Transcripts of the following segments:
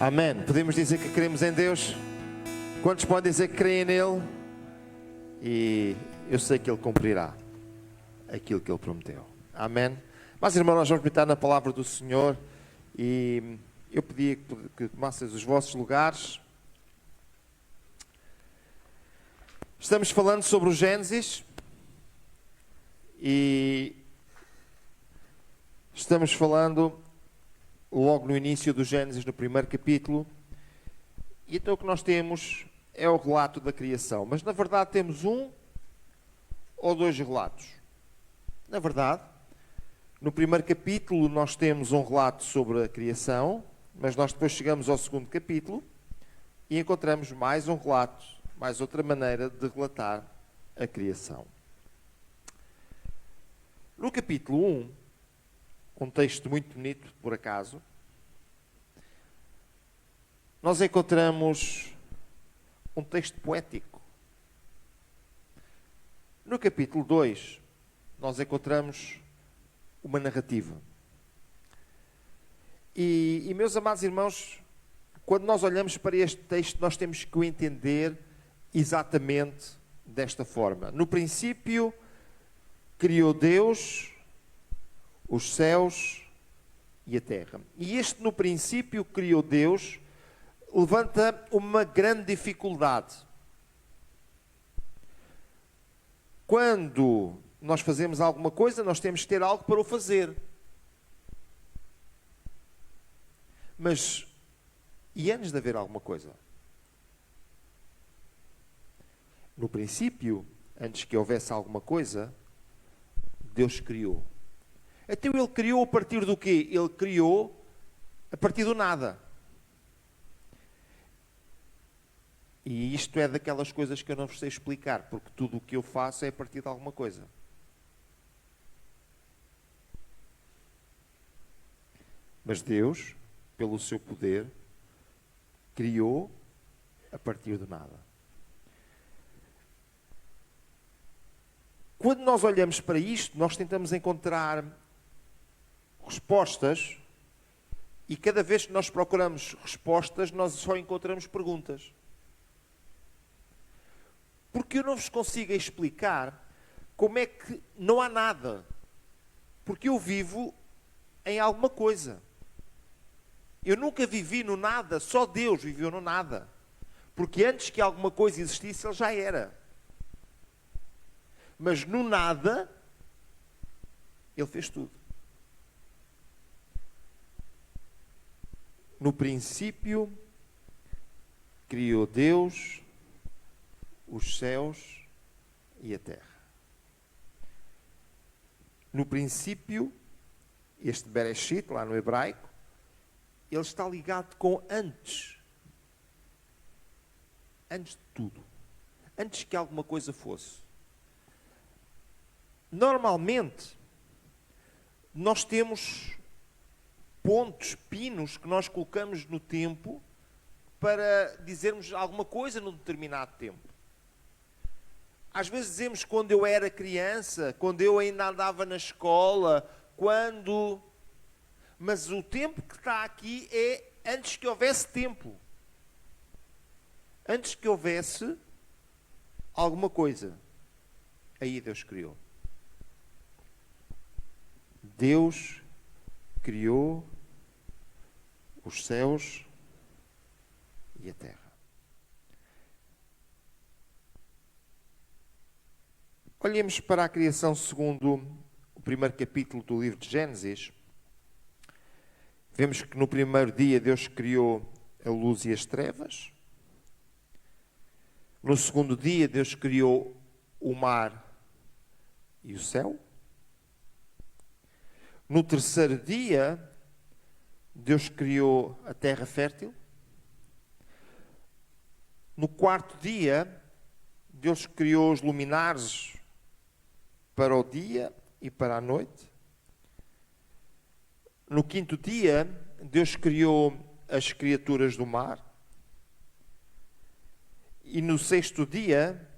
Amém. Podemos dizer que cremos em Deus? Quantos podem dizer que creem nele? E eu sei que Ele cumprirá aquilo que Ele prometeu. Amém. Mas, irmãos, nós vamos meditar na palavra do Senhor. E eu pedia que tomasseis os vossos lugares. Estamos falando sobre o Gênesis. E estamos falando logo no início do Gênesis, no primeiro capítulo. E então o que nós temos é o relato da criação. Mas na verdade temos um ou dois relatos. Na verdade, no primeiro capítulo nós temos um relato sobre a criação, mas nós depois chegamos ao segundo capítulo e encontramos mais um relato, mais outra maneira de relatar a criação. No capítulo 1, um texto muito bonito, por acaso, nós encontramos um texto poético. No capítulo 2, nós encontramos uma narrativa. E meus amados irmãos, quando nós olhamos para este texto, nós temos que o entender exatamente desta forma. No princípio, criou Deus os céus e a terra. E este, no princípio, criou Deus, levanta uma grande dificuldade. Quando nós fazemos alguma coisa, nós temos que ter algo para o fazer. Mas, e antes de haver alguma coisa? No princípio, antes que houvesse alguma coisa, Deus criou. Então Ele criou a partir do quê? Ele criou a partir do nada. E isto é daquelas coisas que eu não vos sei explicar, porque tudo o que eu faço é a partir de alguma coisa. Mas Deus, pelo seu poder, criou a partir do nada. Quando nós olhamos para isto, nós tentamos encontrar respostas, e cada vez que nós procuramos respostas, nós só encontramos perguntas. Porque eu não vos consigo explicar como é que não há nada. Porque eu vivo em alguma coisa. Eu nunca vivi no nada, só Deus viveu no nada. Porque antes que alguma coisa existisse, Ele já era. Mas no nada, Ele fez tudo. No princípio, criou Deus os céus e a terra. No princípio, este Bereshit, lá no hebraico, ele está ligado com antes. Antes de tudo. Antes que alguma coisa fosse. Normalmente, nós temos pontos, pinos que nós colocamos no tempo para dizermos alguma coisa num determinado tempo. Às vezes dizemos quando eu era criança, quando eu ainda andava na escola, quando... Mas o tempo que está aqui é antes que houvesse tempo. Antes que houvesse alguma coisa. Aí Deus criou. Deus criou os céus e a terra. Olhemos para a criação segundo o primeiro capítulo do livro de Gênesis. Vemos que no primeiro dia Deus criou a luz e as trevas. No segundo dia Deus criou o mar e o céu. No terceiro dia Deus criou a terra fértil. No quarto dia Deus criou os luminares para o dia e para a noite. No quinto dia, Deus criou as criaturas do mar. E no sexto dia,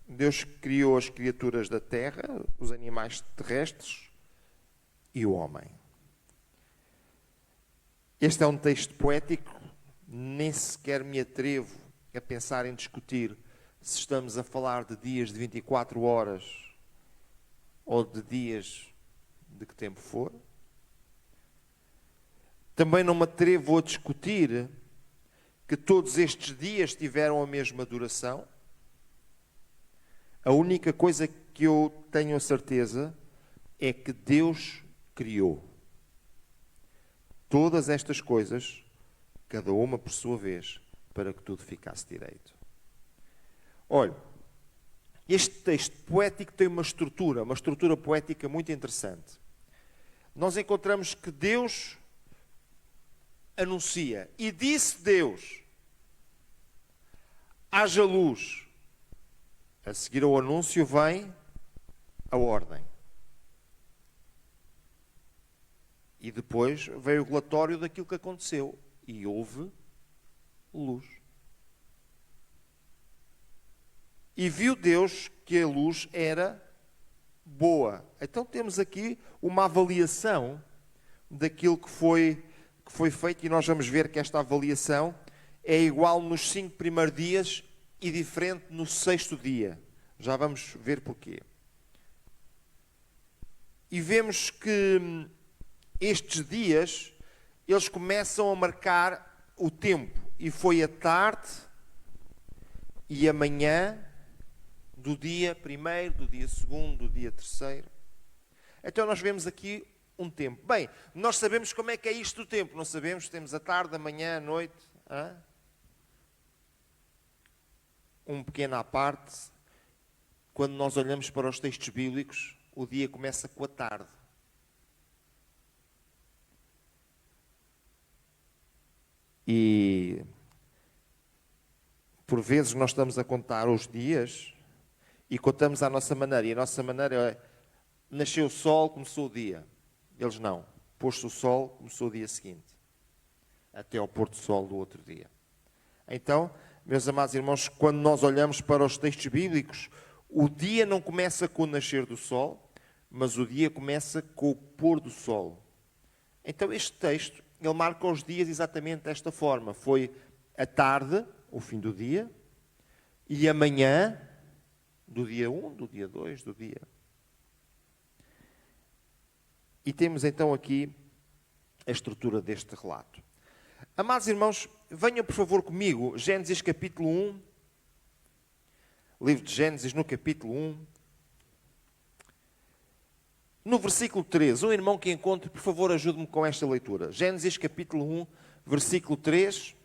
Deus criou as criaturas da terra, os animais terrestres e o homem. Este é um texto poético nem sequer me atrevo a pensar em discutir se estamos a falar de dias de 24 horas ou de dias de que tempo for. Também não me atrevo a discutir que todos estes dias tiveram a mesma duração. A única coisa que eu tenho a certeza é que Deus criou todas estas coisas, cada uma por sua vez, para que tudo ficasse direito. Olha, este texto poético tem uma estrutura poética muito interessante. Nós encontramos que Deus anuncia, e disse Deus, haja luz. A seguir ao anúncio vem a ordem. E depois veio o relatório daquilo que aconteceu. E houve luz. E viu Deus que a luz era boa. Então temos aqui uma avaliação daquilo que foi feito. E nós vamos ver que esta avaliação é igual nos 5 primeiros dias e diferente no 6º dia. Já vamos ver porquê. E vemos que estes dias, eles começam a marcar o tempo. E foi a tarde e a manhã do dia 1º, do dia 2º, do dia 3º. Então nós vemos aqui um tempo. Bem, nós sabemos como é que é isto do tempo. Não sabemos, temos a tarde, a manhã, a noite. Um pequeno à parte, quando nós olhamos para os textos bíblicos, o dia começa com a tarde. E por vezes nós estamos a contar os dias e contamos à nossa maneira. E a nossa maneira é, nasceu o sol, começou o dia. Eles não. Pôs-se o sol, começou o dia seguinte. Até ao pôr do sol do outro dia. Então, meus amados irmãos, quando nós olhamos para os textos bíblicos, o dia não começa com o nascer do sol, mas o dia começa com o pôr do sol. Então este texto, ele marca os dias exatamente desta forma. Foi a tarde, o fim do dia, e a manhã, do dia 1, do dia 2, do dia... E temos então aqui a estrutura deste relato. Amados irmãos, venham por favor comigo, Gênesis capítulo 1, livro de Gênesis no capítulo 1, no versículo 3, um irmão que encontre, por favor ajude-me com esta leitura. Gênesis capítulo 1, versículo 3.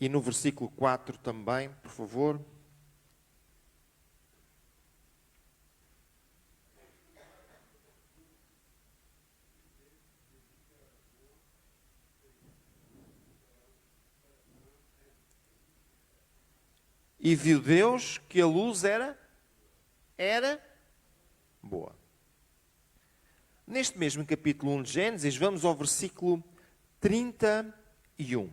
E no versículo 4 também, por favor. E viu Deus que a luz era boa. Neste mesmo capítulo 1 de Gênesis, vamos ao versículo 31.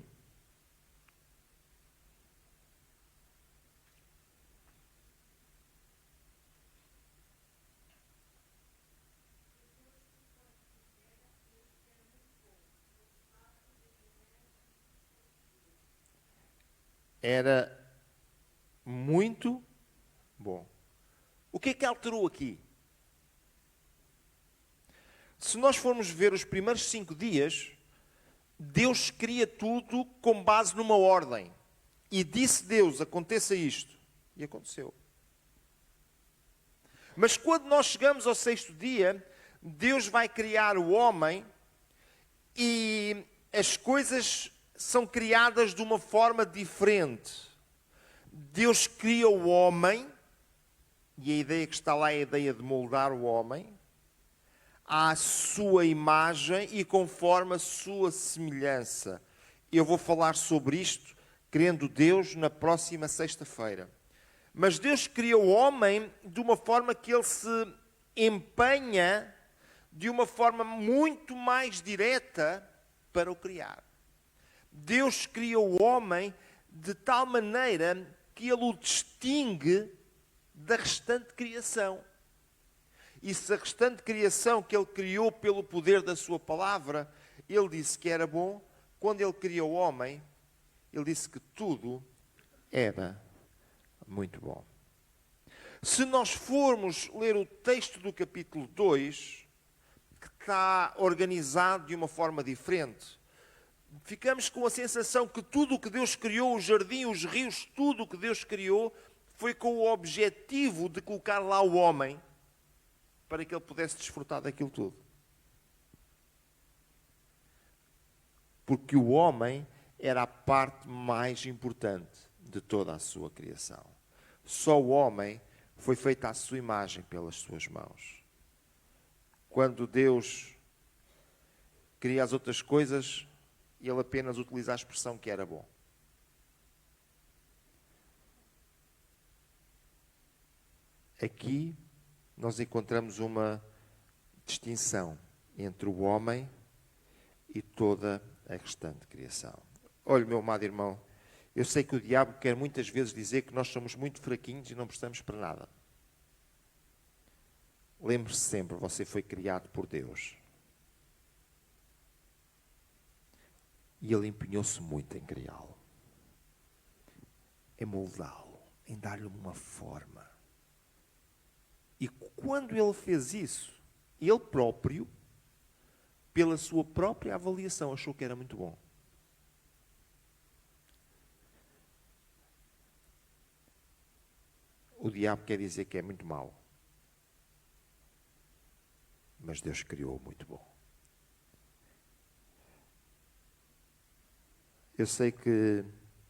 Era muito bom. O que é que alterou aqui? Se nós formos ver os primeiros 5 dias, Deus cria tudo com base numa ordem. E disse Deus, aconteça isto. E aconteceu. Mas quando nós chegamos ao 6º dia, Deus vai criar o homem e as coisas são criadas de uma forma diferente. Deus cria o homem, e a ideia que está lá é a ideia de moldar o homem, à sua imagem e conforme a sua semelhança. Eu vou falar sobre isto, querendo Deus, na próxima sexta-feira. Mas Deus cria o homem de uma forma que ele se empenha de uma forma muito mais direta para o criar. Deus cria o homem de tal maneira que ele o distingue da restante criação. e se a restante criação que Ele criou pelo poder da sua palavra, Ele disse que era bom, quando Ele criou o homem, Ele disse que tudo era muito bom. Se nós formos ler o texto do capítulo 2, que está organizado de uma forma diferente, ficamos com a sensação que tudo o que Deus criou, o jardim, os rios, tudo o que Deus criou, foi com o objetivo de colocar lá o homem para que ele pudesse desfrutar daquilo tudo. Porque o homem era a parte mais importante de toda a sua criação. Só o homem foi feito à sua imagem pelas suas mãos. Quando Deus cria as outras coisas, Ele apenas utiliza a expressão que era bom. Aqui nós encontramos uma distinção entre o homem e toda a restante criação. Olha, meu amado irmão, eu sei que o diabo quer muitas vezes dizer que nós somos muito fraquinhos e não prestamos para nada. Lembre-se sempre, você foi criado por Deus. E Ele empenhou-se muito em criá-lo, em moldá-lo, em dar-lhe uma forma. E quando Ele fez isso, Ele próprio, pela sua própria avaliação, achou que era muito bom. O diabo quer dizer que é muito mau. Mas Deus criou muito bom. Eu sei que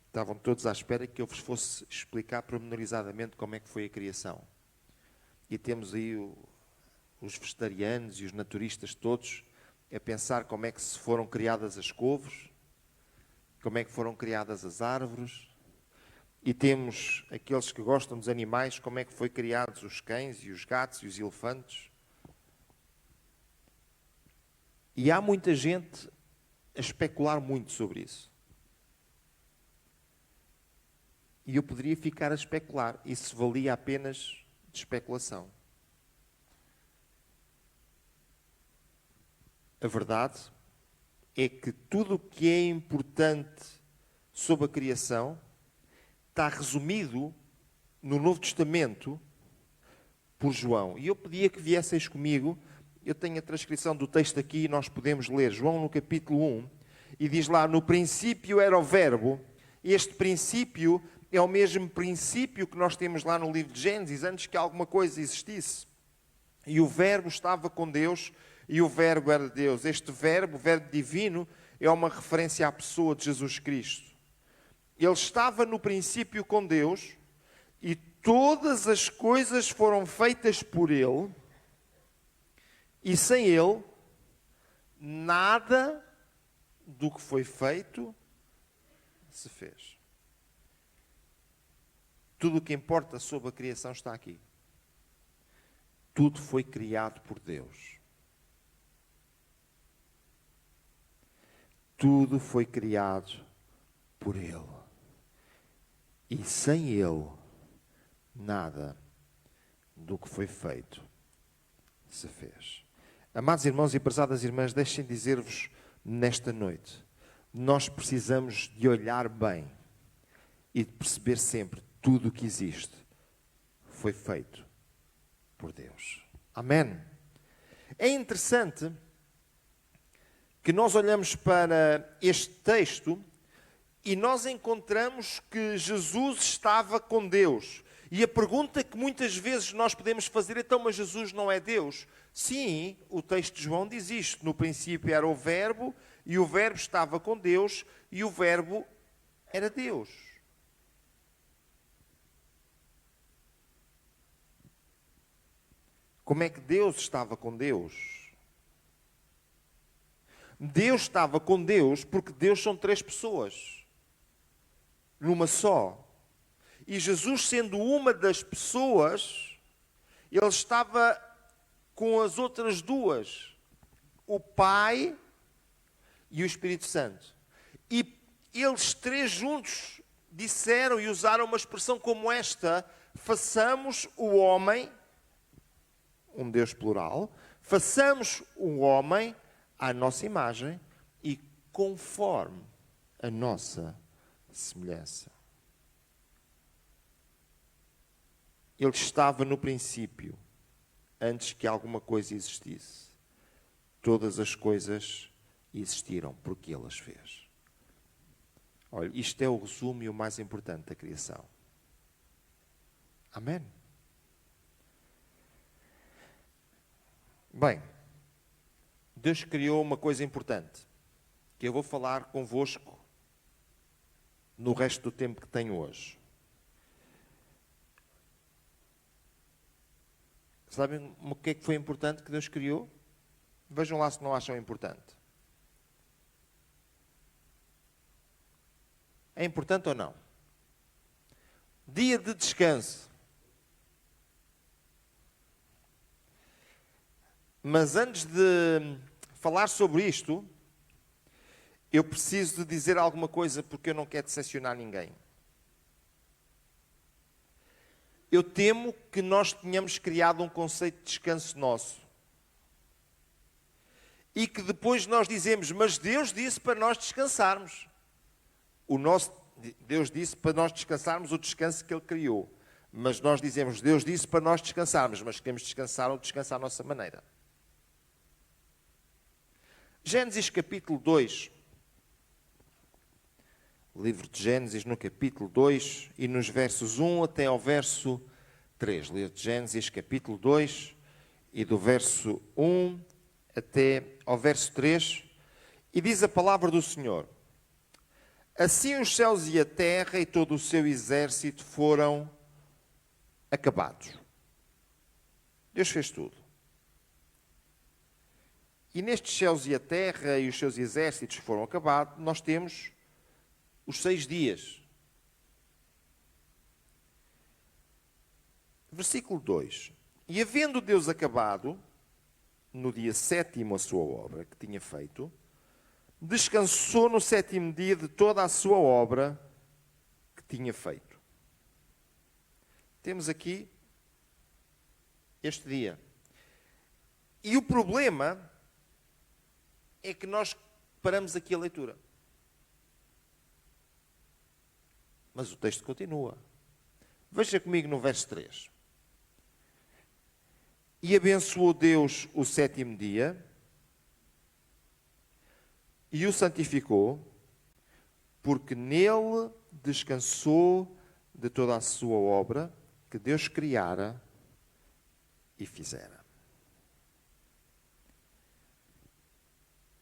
estavam todos à espera que eu vos fosse explicar pormenorizadamente como é que foi a criação. E temos aí os vegetarianos e os naturistas todos a pensar como é que se foram criadas as couves, como é que foram criadas as árvores. E temos aqueles que gostam dos animais, como é que foi criados os cães e os gatos e os elefantes. E há muita gente a especular muito sobre isso. E eu poderia ficar a especular. Isso valia apenas de especulação. A verdade é que tudo o que é importante sobre a criação está resumido no Novo Testamento por João. E eu pedia que viesseis comigo. Eu tenho a transcrição do texto aqui e nós podemos ler João no capítulo 1. E diz lá, no princípio era o verbo. Este princípio é o mesmo princípio que nós temos lá no livro de Gênesis, antes que alguma coisa existisse. E o verbo estava com Deus e o verbo era Deus. Este verbo, o verbo divino, é uma referência à pessoa de Jesus Cristo. Ele estava no princípio com Deus e todas as coisas foram feitas por Ele e sem Ele nada do que foi feito se fez. Tudo o que importa sobre a criação está aqui. Tudo foi criado por Deus. Tudo foi criado por Ele. E sem Ele, nada do que foi feito se fez. Amados irmãos e prezadas irmãs, deixem dizer-vos nesta noite, nós precisamos de olhar bem e de perceber sempre tudo o que existe foi feito por Deus. Amém? É interessante que nós olhamos para este texto e nós encontramos que Jesus estava com Deus. E a pergunta que muitas vezes nós podemos fazer, então, mas Jesus não é Deus? Sim, o texto de João diz isto. No princípio era o verbo, e o verbo estava com Deus, e o verbo era Deus. Como é que Deus estava com Deus? Deus estava com Deus porque Deus são três pessoas. Numa só. E Jesus, sendo uma das pessoas, Ele estava com as outras duas, o Pai e o Espírito Santo. E eles três juntos disseram e usaram uma expressão como esta: façamos o homem, um Deus plural, façamos o homem à nossa imagem e conforme a nossa semelhança. Ele estava no princípio, antes que alguma coisa existisse. Todas as coisas existiram porque Ele as fez. Olha, isto é o resumo e o mais importante da criação. Amém? Bem, Deus criou uma coisa importante, que eu vou falar convosco no resto do tempo que tenho hoje. Sabem o que é que foi importante que Deus criou? Vejam lá se não acham importante. É importante ou não? Dia de descanso. Mas antes de falar sobre isto, eu preciso de dizer alguma coisa porque eu não quero decepcionar ninguém. Eu temo que nós tenhamos criado um conceito de descanso nosso. E que depois nós dizemos, mas Deus disse para nós descansarmos. Deus disse para nós descansarmos o descanso que Ele criou. Mas nós dizemos, Deus disse para nós descansarmos, mas queremos descansar ou descansar à nossa maneira. Gênesis capítulo 2. Livro de Gênesis no capítulo 2 e nos versos 1 até ao verso 3. Livro de Gênesis capítulo 2 e do verso 1 até ao verso 3. E diz a palavra do Senhor: Assim os céus e a terra e todo o seu exército foram acabados. Deus fez tudo. E nestes céus e a terra e os seus exércitos foram acabados, nós temos os 6 dias. Versículo 2. E havendo Deus acabado, no dia 7º, a sua obra que tinha feito, descansou no 7º dia de toda a sua obra que tinha feito. Temos aqui este dia. E o problema é que nós paramos aqui a leitura. Mas o texto continua. Veja comigo no verso 3. E abençoou Deus o 7º dia e o santificou, porque nele descansou de toda a sua obra que Deus criara e fizera.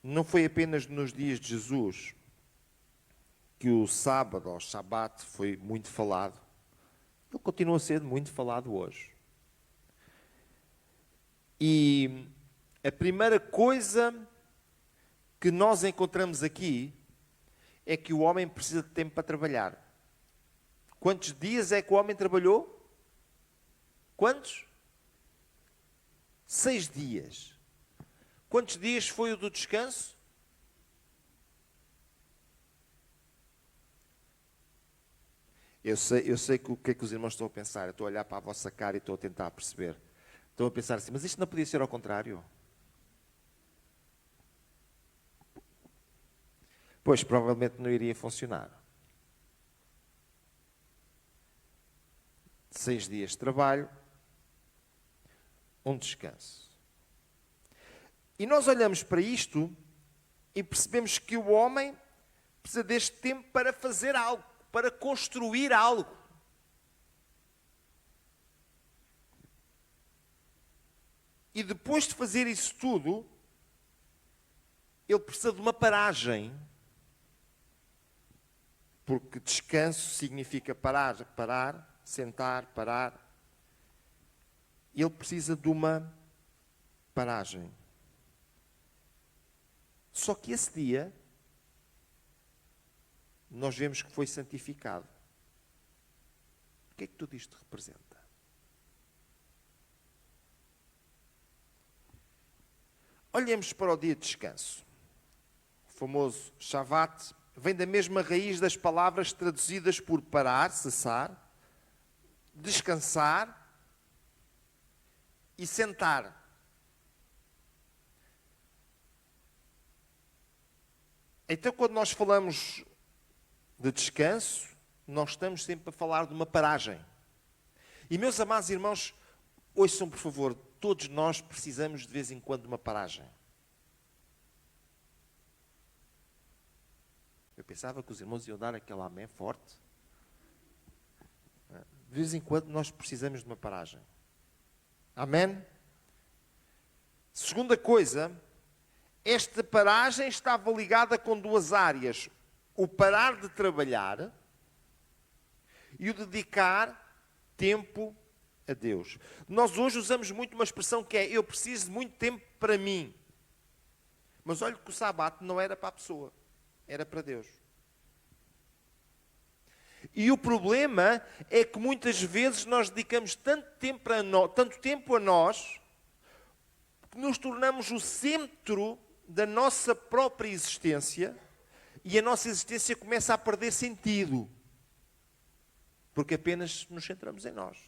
Não foi apenas nos dias de Jesus que o sábado, ou Shabat, foi muito falado. Ele continua a ser muito falado hoje. E a primeira coisa que nós encontramos aqui é que o homem precisa de tempo para trabalhar. Quantos dias é que o homem trabalhou? Quantos? 6 dias. Quantos dias foi o do descanso? Eu sei que o que é que os irmãos estão a pensar. Eu estou a olhar para a vossa cara e estou a tentar perceber. Estão a pensar assim, mas isto não podia ser ao contrário? Pois, provavelmente não iria funcionar. 6 dias de trabalho, um descanso. E nós olhamos para isto e percebemos que o homem precisa deste tempo para fazer algo, para construir algo. E depois de fazer isso tudo, ele precisa de uma paragem. Porque descanso significa parar, sentar, parar. Ele precisa de uma paragem. Só que esse dia, nós vemos que foi santificado. O que é que tudo isto representa? Olhemos para o dia de descanso. O famoso Shavat vem da mesma raiz das palavras traduzidas por parar, cessar, descansar e sentar. Então, quando nós falamos de descanso, nós estamos sempre a falar de uma paragem. E, meus amados irmãos, ouçam, por favor, todos nós precisamos de vez em quando de uma paragem. Eu pensava que os irmãos iam dar aquele amém forte. De vez em quando nós precisamos de uma paragem. Amém? Segunda coisa, esta paragem estava ligada com duas áreas. O parar de trabalhar e o dedicar tempo a Deus. Nós hoje usamos muito uma expressão que é: eu preciso de muito tempo para mim. Mas olha que o sábado não era para a pessoa, era para Deus. E o problema é que muitas vezes nós dedicamos tanto tempo a nós, que nos tornamos o centro da nossa própria existência e a nossa existência começa a perder sentido, porque apenas nos centramos em nós.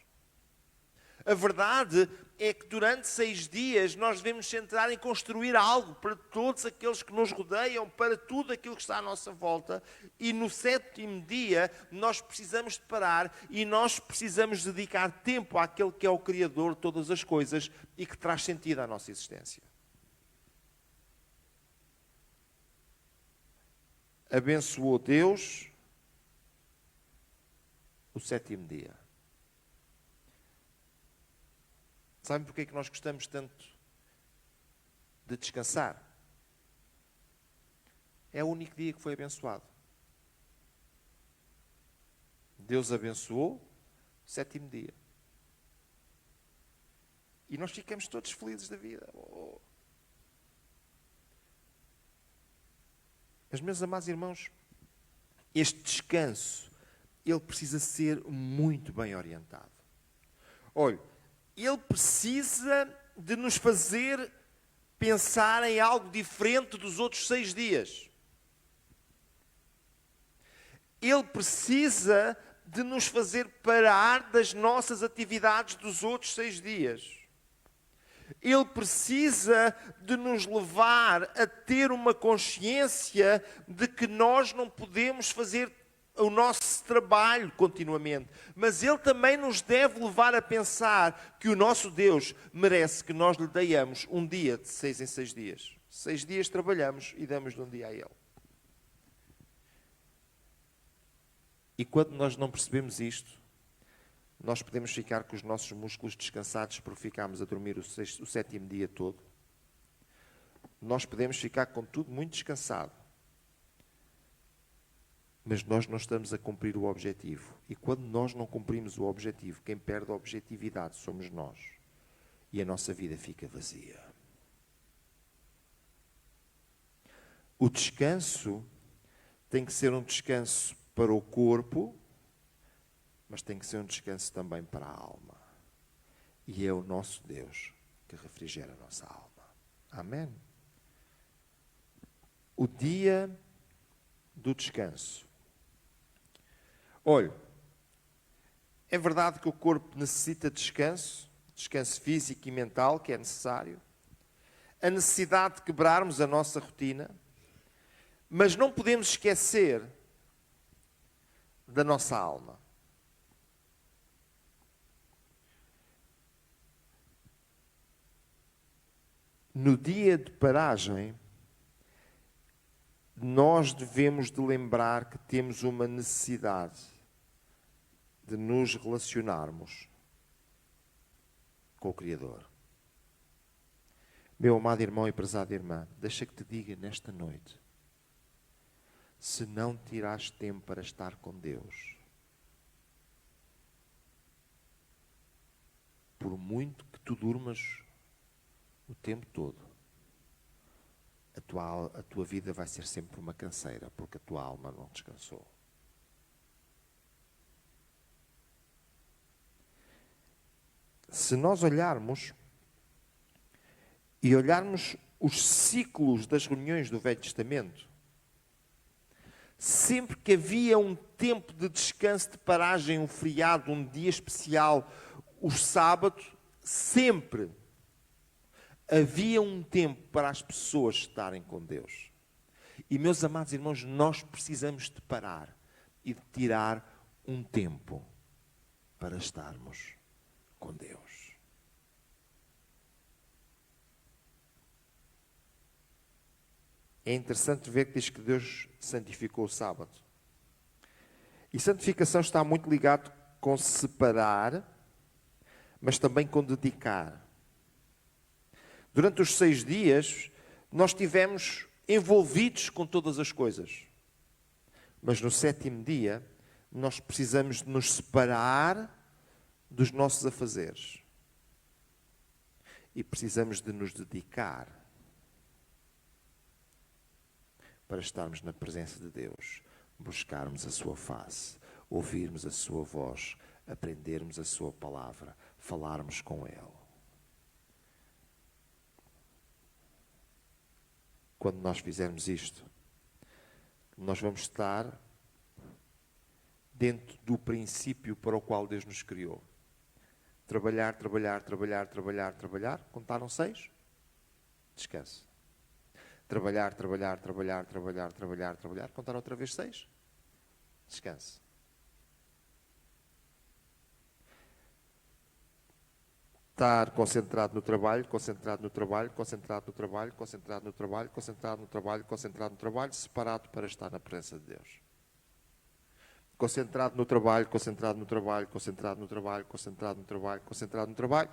A verdade é que durante 6 dias nós devemos centrar em construir algo para todos aqueles que nos rodeiam, para tudo aquilo que está à nossa volta. E no 7º dia nós precisamos de parar e nós precisamos dedicar tempo àquele que é o Criador de todas as coisas e que traz sentido à nossa existência. Abençoou Deus o 7º dia. Sabem porque é que nós gostamos tanto de descansar? É o único dia que foi abençoado. Deus abençoou o 7º dia. E nós ficamos todos felizes da vida. Oh. Mas, meus amados irmãos, este descanso, ele precisa ser muito bem orientado. Olha, ele precisa de nos fazer pensar em algo diferente dos outros 6 dias. Ele precisa de nos fazer parar das nossas atividades dos outros 6 dias. Ele precisa de nos levar a ter uma consciência de que nós não podemos fazer o nosso trabalho continuamente. Mas Ele também nos deve levar a pensar que o nosso Deus merece que nós lhe deiamos um dia de 6 em 6 dias. 6 dias trabalhamos e damos-lhe um dia a Ele. E quando nós não percebemos isto, nós podemos ficar com os nossos músculos descansados por ficarmos a dormir o 7º dia todo. Nós podemos ficar com tudo muito descansado. Mas nós não estamos a cumprir o objetivo. E quando nós não cumprimos o objetivo, quem perde a objetividade somos nós. E a nossa vida fica vazia. O descanso tem que ser um descanso para o corpo, mas tem que ser um descanso também para a alma. E é o nosso Deus que refrigera a nossa alma. Amém? O dia do descanso. Olha, é verdade que o corpo necessita de descanso, descanso físico e mental, que é necessário. A necessidade de quebrarmos a nossa rotina, mas não podemos esquecer da nossa alma. No dia de paragem, nós devemos de lembrar que temos uma necessidade de nos relacionarmos com o Criador. Meu amado irmão e prezada irmã, deixa que te diga nesta noite, se não tirares tempo para estar com Deus, por muito que tu durmas o tempo todo, a tua vida vai ser sempre uma canseira, porque a tua alma não descansou. Se nós olharmos os ciclos das reuniões do Velho Testamento, sempre que havia um tempo de descanso, de paragem, um feriado, um dia especial, o sábado, sempre havia um tempo para as pessoas estarem com Deus. E, meus amados irmãos, nós precisamos de parar e de tirar um tempo para estarmos com Deus. É interessante ver que diz que Deus santificou o sábado. E santificação está muito ligado com separar, mas também com dedicar. Durante os 6 dias, nós estivemos envolvidos com todas as coisas. Mas no 7º dia, nós precisamos de nos separar dos nossos afazeres. E precisamos de nos dedicar para estarmos na presença de Deus, buscarmos a sua face, ouvirmos a sua voz, aprendermos a sua palavra, falarmos com Ele. Quando nós fizermos isto, nós vamos estar dentro do princípio para o qual Deus nos criou. Trabalhar, trabalhar, trabalhar, trabalhar, trabalhar. Contaram 6? Descanse. Trabalhar, trabalhar, trabalhar, trabalhar, trabalhar, trabalhar. Contaram outra vez 6? Descanse. Estar concentrado no trabalho, concentrado no trabalho, concentrado no trabalho, concentrado no trabalho, concentrado no trabalho, concentrado no trabalho, separado para estar na presença de Deus. Concentrado no trabalho, concentrado no trabalho, concentrado no trabalho, concentrado no trabalho, concentrado no trabalho,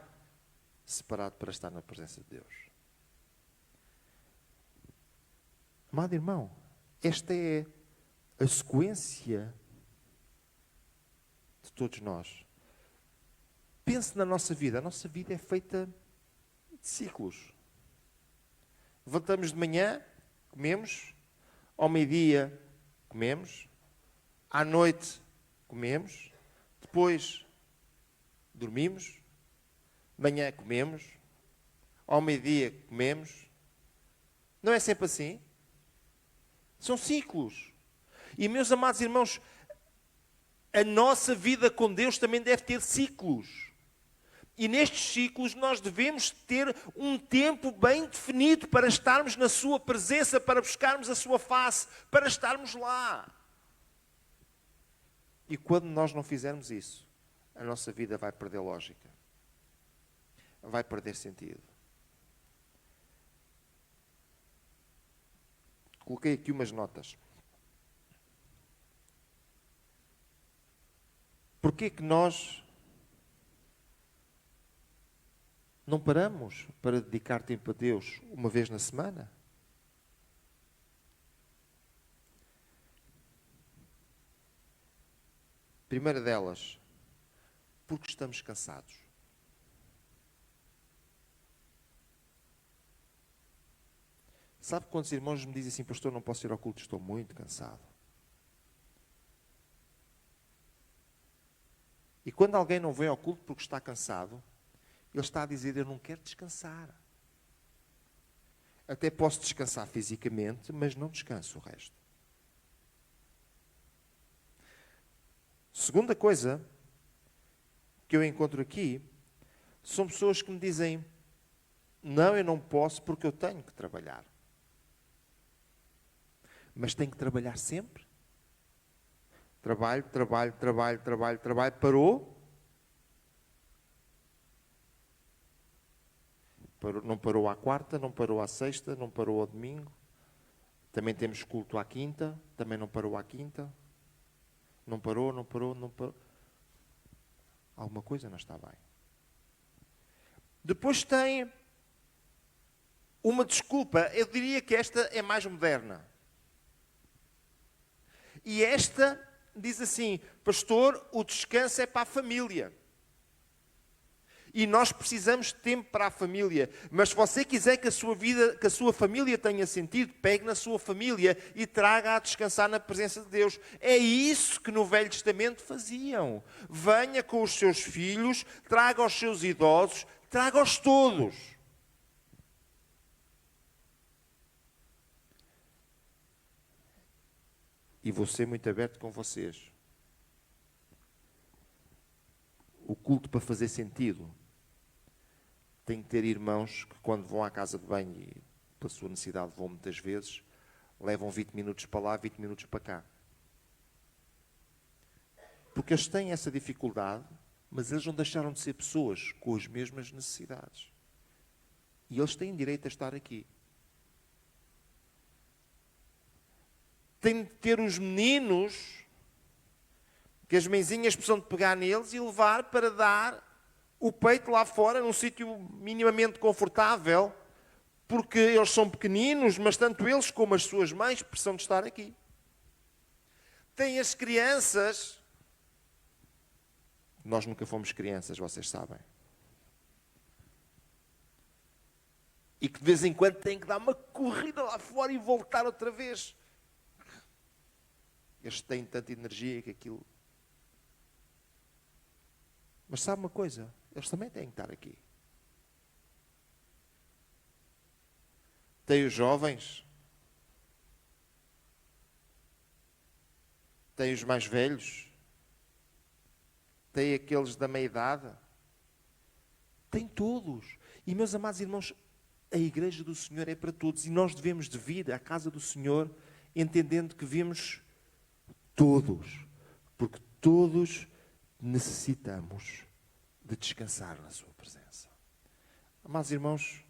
separado para estar na presença de Deus. Amado irmão, esta é a sequência de todos nós. Pense na nossa vida. A nossa vida é feita de ciclos. Levantamos de manhã, comemos. Ao meio-dia, comemos. À noite, comemos. Depois, dormimos. De manhã, comemos. Ao meio-dia, comemos. Não é sempre assim? São ciclos. E, meus amados irmãos, a nossa vida com Deus também deve ter ciclos. E nestes ciclos nós devemos ter um tempo bem definido para estarmos na sua presença, para buscarmos a sua face, para estarmos lá. E quando nós não fizermos isso, a nossa vida vai perder lógica. Vai perder sentido. Coloquei aqui umas notas. Porquê que nós não paramos para dedicar tempo a Deus uma vez na semana? Primeira delas, porque estamos cansados. Sabe quantos irmãos me dizem assim, pastor, não posso ir ao culto, estou muito cansado. E quando alguém não vem ao culto porque está cansado, ele está a dizer, eu não quero descansar. Até posso descansar fisicamente, mas não descanso o resto. Segunda coisa que eu encontro aqui, são pessoas que me dizem, não, eu não posso porque eu tenho que trabalhar. Mas tenho que trabalhar sempre? Trabalho, trabalho, trabalho, trabalho, trabalho. Parou? Não parou à quarta, não parou à sexta, não parou ao domingo. Também temos culto à quinta, também não parou à quinta. Não parou, não parou, não parou. Alguma coisa não está bem. Depois tem uma desculpa. Eu diria que esta é mais moderna. E esta diz assim, pastor, o descanso é para a família. E nós precisamos de tempo para a família. Mas se você quiser que a sua vida, que a sua família tenha sentido, pegue na sua família e traga a descansar na presença de Deus. É isso que no Velho Testamento faziam. Venha com os seus filhos, traga os seus idosos, traga-os todos. E vou ser muito aberto com vocês. O culto, para fazer sentido, Tenho que ter irmãos que quando vão à casa de banho, e pela sua necessidade vão muitas vezes, levam 20 minutos para lá, 20 minutos para cá. Porque eles têm essa dificuldade, mas eles não deixaram de ser pessoas com as mesmas necessidades. E eles têm direito a estar aqui. Tem de ter os meninos, que as mãezinhas precisam de pegar neles e levar para dar o peito lá fora, num sítio minimamente confortável, porque eles são pequeninos, mas tanto eles como as suas mães precisam de estar aqui. Tem as crianças. Nós nunca fomos crianças, vocês sabem. E que de vez em quando têm que dar uma corrida lá fora e voltar outra vez. Eles têm tanta energia que aquilo... Mas sabe uma coisa? Eles também têm que estar aqui. Tem os jovens. Tem os mais velhos. Tem aqueles da meia-idade. Tem todos. E, meus amados irmãos, a igreja do Senhor é para todos. E nós devemos de vir à casa do Senhor entendendo que vimos todos. Porque todos necessitamos de descansar na sua presença. Amados irmãos,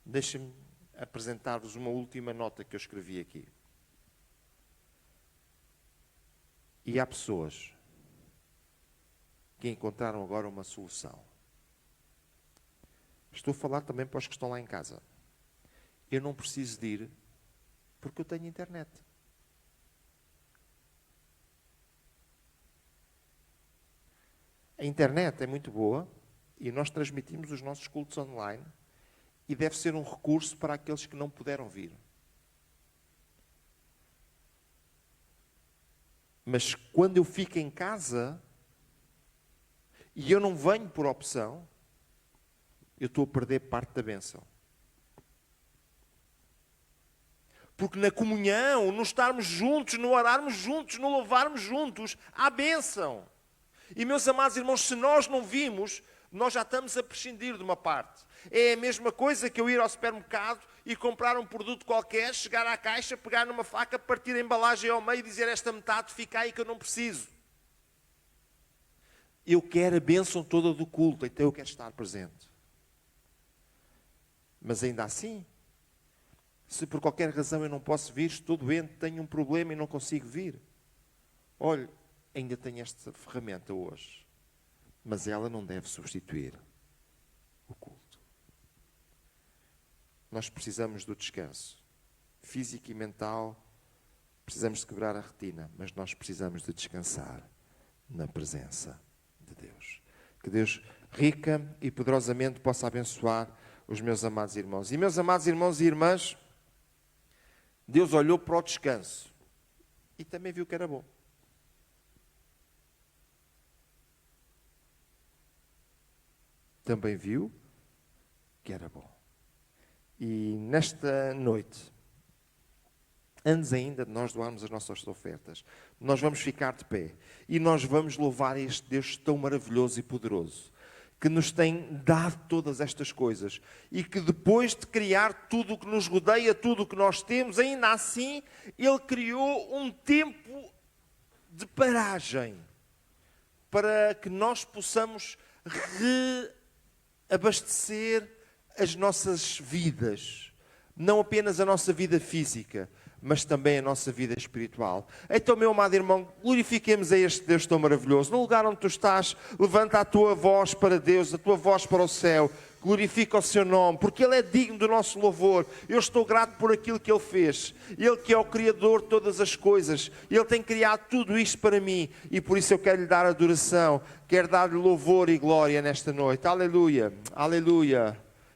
deixem-me apresentar-vos uma última nota que eu escrevi aqui. E há pessoas que encontraram agora uma solução. Estou a falar também para os que estão lá em casa. Eu não preciso de ir porque eu tenho internet. A internet é muito boa e nós transmitimos os nossos cultos online e deve ser um recurso para aqueles que não puderam vir. Mas quando eu fico em casa e eu não venho por opção, eu estou a perder parte da bênção. Porque na comunhão, no estarmos juntos, no orarmos juntos, no louvarmos juntos, há bênção. E meus amados irmãos, se nós não vimos, nós já estamos a prescindir de uma parte. É a mesma coisa que eu ir ao supermercado e comprar um produto qualquer, chegar à caixa, pegar numa faca, partir a embalagem ao meio e dizer esta metade fica aí que eu não preciso. Eu quero a bênção toda do culto, então eu quero estar presente. Mas ainda assim, se por qualquer razão eu não posso vir, estou doente, tenho um problema e não consigo vir. Olhe, ainda tenho esta ferramenta hoje, mas ela não deve substituir o culto. Nós precisamos do descanso físico e mental, precisamos de quebrar a retina, mas nós precisamos de descansar na presença de Deus. Que Deus rica e poderosamente possa abençoar os meus amados irmãos. E meus amados irmãos e irmãs, Deus olhou para o descanso e também viu que era bom. Também viu que era bom. E nesta noite, antes ainda de nós doarmos as nossas ofertas, nós vamos ficar de pé e nós vamos louvar este Deus tão maravilhoso e poderoso, que nos tem dado todas estas coisas e que depois de criar tudo o que nos rodeia, tudo o que nós temos, ainda assim, Ele criou um tempo de paragem para que nós possamos reabastecer as nossas vidas, não apenas a nossa vida física, mas também a nossa vida espiritual. Então, meu amado irmão, glorifiquemos a este Deus tão maravilhoso. No lugar onde tu estás, levanta a tua voz para Deus, a tua voz para o céu. Glorifica o seu nome, porque Ele é digno do nosso louvor. Eu estou grato por aquilo que Ele fez. Ele que é o Criador de todas as coisas. Ele tem criado tudo isto para mim. E por isso eu quero lhe dar adoração. Quero dar-lhe louvor e glória nesta noite. Aleluia, aleluia.